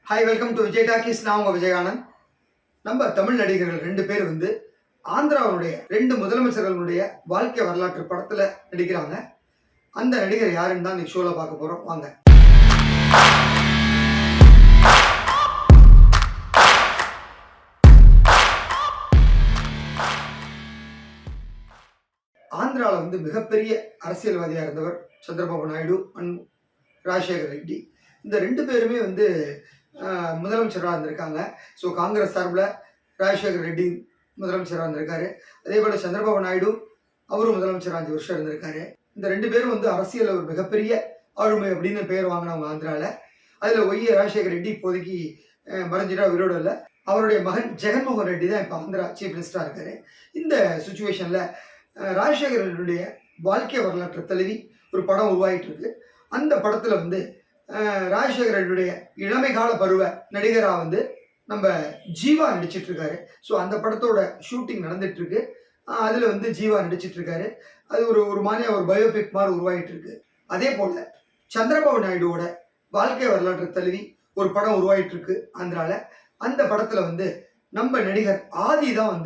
Hi, welcome to Vijay talkies. நான் உங்க விஜயானந்த். நம்ம தமிழ் நடிகர்கள் 2 பேர் ஆந்திராவுடைய 2 முதலமைச்சர்களுடைய வாழ்க்கை வரலாற்று படத்துல நடிக்கிறாங்க. அந்த நடிகர் யாருன்னு தான் இன்னைக்கு ஷோல பார்க்க போறோம். வாங்க. ஆந்திராவில் மிகப்பெரிய அரசியல்வாதியாக இருந்தவர் சந்திரபாபு நாயுடு அண்ட் ராஜசேகர் ரெட்டி. இந்த 2 பேருமே முதலமைச்சராக இருந்திருக்காங்க. ஸோ காங்கிரஸ் சார்பில் ராஜசேகர் ரெட்டி முதலமைச்சராக இருந்திருக்காரு. அதே போல் சந்திரபாபு நாயுடு அவரும் முதலமைச்சர் 5 வருஷம் இருந்திருக்காரு. இந்த 2 பேரும் அரசியலில் ஒரு மிகப்பெரிய ஆளுமை அப்படின்னு பேர் வாங்கினவங்க ஆந்திராவில். அதில் ராஜசேகர் ரெட்டி இப்போதைக்கு மறைஞ்சிட்டா விரோடு இல்லை. அவருடைய மகன் ஜெகன்மோகன் ரெட்டி தான் இப்போ ஆந்திரா சீஃப் மினிஸ்டராக இருக்காரு. இந்த சுச்சுவேஷனில் ராஜசேகர் ரெட்டியுடைய வாழ்க்கை வரலாற்றை தழுவி ஒரு படம் உருவாகிட்டு இருக்கு. அந்த படத்தில் ராஜசேகர் ரெட்டியுடைய இளமை கால பருவ நடிகராக நம்ம ஜீவா நடிச்சிட்டு இருக்காரு. ஸோ அந்த படத்தோட ஷூட்டிங் நடந்துட்டு இருக்கு. அதில் ஜீவா நடிச்சிட்டு இருக்காரு. அது ஒரு மாதிரியா ஒரு பயோபிக் மாதிரி உருவாகிட்டு இருக்கு. அதே போல சந்திரபாபு நாயுடுவோட வாழ்க்கை வரலாற்றை தழுவி ஒரு படம் உருவாகிட்டு இருக்கு ஆந்திராவில். அந்த படத்தில் நம்ம நடிகர் ஆதி தான்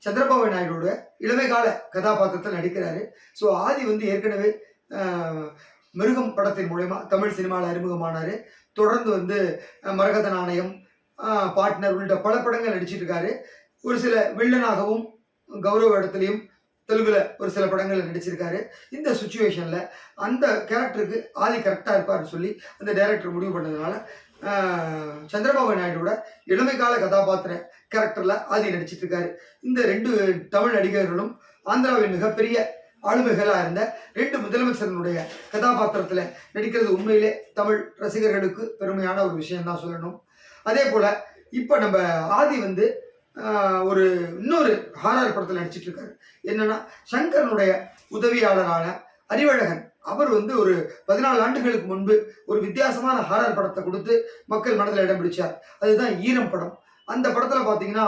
சந்திரபாபு நாயுடுவோட இளமை கால கதாபாத்திரத்தில் நடிக்கிறாரு. ஸோ ஆதி ஏற்கனவே மிருகம் படத்தின் மூலமா தமிழ் சினிமாவில் அறிமுகமானார். தொடர்ந்து மரகத நாணயம், பார்ட்னர் உள்ளிட்ட பல படங்கள் நடிச்சிட்டு இருக்காரு. ஒரு சில வில்லனாகவும் கௌரவ இடத்துலையும் தெலுங்குல ஒரு சில படங்கள் நடிச்சிருக்காரு. இந்த சுச்சுவேஷன்ல அந்த கேரக்டருக்கு ஆதி கரெக்டாக இருப்பார்னு சொல்லி அந்த டைரக்டர் முடிவு பண்ணதுனால சந்திரபாபு நாயுடுவோட இளமை கால கதாபாத்திர கேரக்டர்ல ஆதி நடிச்சிட்டு இருக்காரு. இந்த 2 தமிழ் நடிகர்களும் ஆந்திராவின் மிகப்பெரிய ஆளுமைகளாக இருந்த 2 முதலமைச்சர்களுடைய கதாபாத்திரத்தில் நடிக்கிறது உண்மையிலே தமிழ் ரசிகர்களுக்கு பெருமையான ஒரு விஷயம் தான் சொல்லணும். அதே போல் இப்போ நம்ம ஆதி இன்னொரு ஹாரர் படத்தில் நடிச்சிட்டு இருக்காரு. என்னன்னா சங்கரனுடைய உதவியாளரான அறிவழகன் அவர் ஒரு 14 ஆண்டுகளுக்கு முன்பு ஒரு வித்தியாசமான ஹாரர் படத்தை கொடுத்து மக்கள் மனதில் இடம் பிடிச்சார். அதுதான் ஈரம் படம். அந்த படத்தில் பார்த்தீங்கன்னா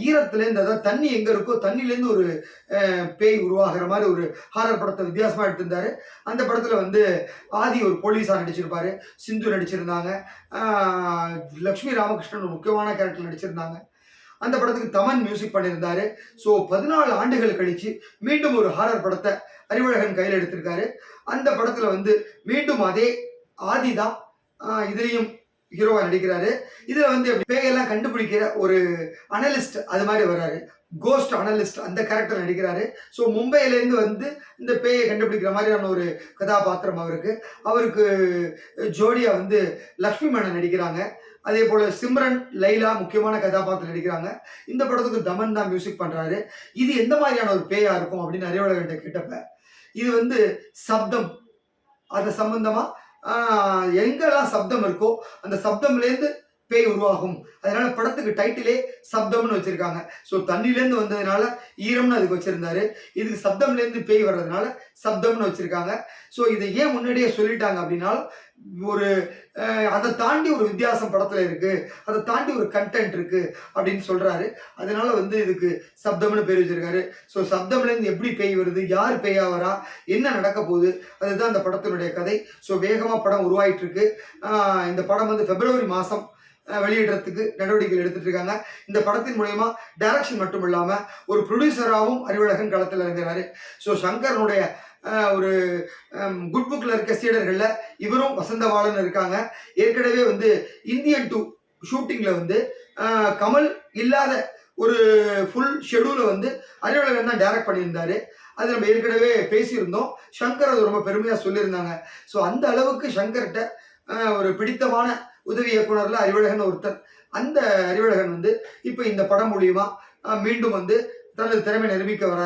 ஈரத்துலேருந்து, அதாவது தண்ணி எங்கே இருக்கோ தண்ணிலேருந்து ஒரு பேய் உருவாகிற மாதிரி ஒரு ஹாரர் படத்தை வித்தியாசமாக எடுத்திருந்தாரு. அந்த படத்தில் ஆதி ஒரு போலீஸாக நடிச்சிருப்பாரு, சிந்து நடிச்சிருந்தாங்க, லக்ஷ்மி ராமகிருஷ்ணன் ஒரு முக்கியமான கேரக்டர் நடிச்சிருந்தாங்க. அந்த படத்துக்கு தமன் மியூசிக் பண்ணியிருந்தாரு. ஸோ 14 ஆண்டுகள் கழித்து மீண்டும் ஒரு ஹாரர் படத்தை அறிவழகன் கையில் எடுத்திருக்காரு. அந்த படத்தில் மீண்டும் அதே ஆதி தான் இதுலேயும் ஹீரோவா நடிக்கிறாரு. இதுல பேயெல்லாம் கண்டுபிடிக்கிற ஒரு அனலிஸ்ட் அது மாதிரி வர்றாரு, கோஸ்ட் அனலிஸ்ட் அந்த கேரக்டர் நடிக்கிறாரு. ஸோ மும்பையிலேருந்து இந்த பேயை கண்டுபிடிக்கிற மாதிரியான ஒரு கதாபாத்திரம் அவருக்கு ஜோடியா லக்ஷ்மி மேனன் நடிக்கிறாங்க. அதே போல சிம்ரன் லைலா முக்கியமான கதாபாத்திரம் நடிக்கிறாங்க. இந்த படத்துக்கு தமன் தான் மியூசிக் பண்றாரு. இது எந்த மாதிரியான ஒரு பேயா இருக்கும் அப்படின்னு அறிவழகன்கிட்ட கேட்டப்ப இது சப்தம், அது சம்பந்தமா எங்கெல்லாம் சப்தம் இருக்கோ அந்த சப்தம்லேருந்து பேய் உருவாகும். அதனால படத்துக்கு டைட்டிலே சப்தம்னு வச்சிருக்காங்க. ஸோ தண்ணிலேருந்து வந்ததுனால ஈரம்னு அதுக்கு வச்சிருந்தாரு. இதுக்கு சப்தம்லேருந்து பேய் வர்றதுனால சப்தம்னு வச்சிருக்காங்க. ஸோ இதை ஏன் முன்னாடியே சொல்லிட்டாங்க அப்படின்னாலும் அதை தாண்டி ஒரு வித்தியாசம் படத்துல இருக்கு, அதை தாண்டி ஒரு கண்டென்ட் இருக்கு அப்படின்னு சொல்றாரு. அதனால இதுக்கு சப்தம்னு பேர் வச்சிருக்காரு. ஸோ சப்தம்லேருந்து எப்படி பேய் வருது, யார் பேயா வரா, என்ன நடக்க போகுது, அதுதான் அந்த படத்தினுடைய கதை. ஸோ வேகமாக படம் உருவாயிட்டு இருக்கு. இந்த படம் பிப்ரவரி மாதம் வெளியிடுறதுக்கு நடவடிக்கைகள் எடுத்துட்டு இருக்காங்க. இந்த படத்தின் மூலயமா டைரக்ஷன் மட்டும் இல்லாம ஒரு ப்ரொடியூசராகவும் அறிவழகன் களத்தில் இறங்குறாரு. ஸோ சங்கரனுடைய ஒரு குட் புக்ல இருக்க சீடர்கள்ல இவரும் வசந்தபாலன் இருக்காங்க. ஏற்கனவே இந்தியன் 2 ஷூட்டிங்ல கமல் இல்லாத ஒரு ஃபுல் ஷெடியூலை அறிவழகன் தான் டைரக்ட் பண்ணியிருந்தாரு. அது நம்ம ஏற்கனவே பேசியிருந்தோம். சங்கர் அது ரொம்ப பெருமையா சொல்லியிருந்தாங்க. ஸோ அந்த அளவுக்கு சங்கர்கிட்ட ஒரு பிடித்தமான உதவி இயக்குனர்ல அறிவழகன் ஒருத்தர். அந்த அறிவழகன் இப்போ இந்த படம் மூலியமா மீண்டும் தனது திறமை நிரூபிக்க வர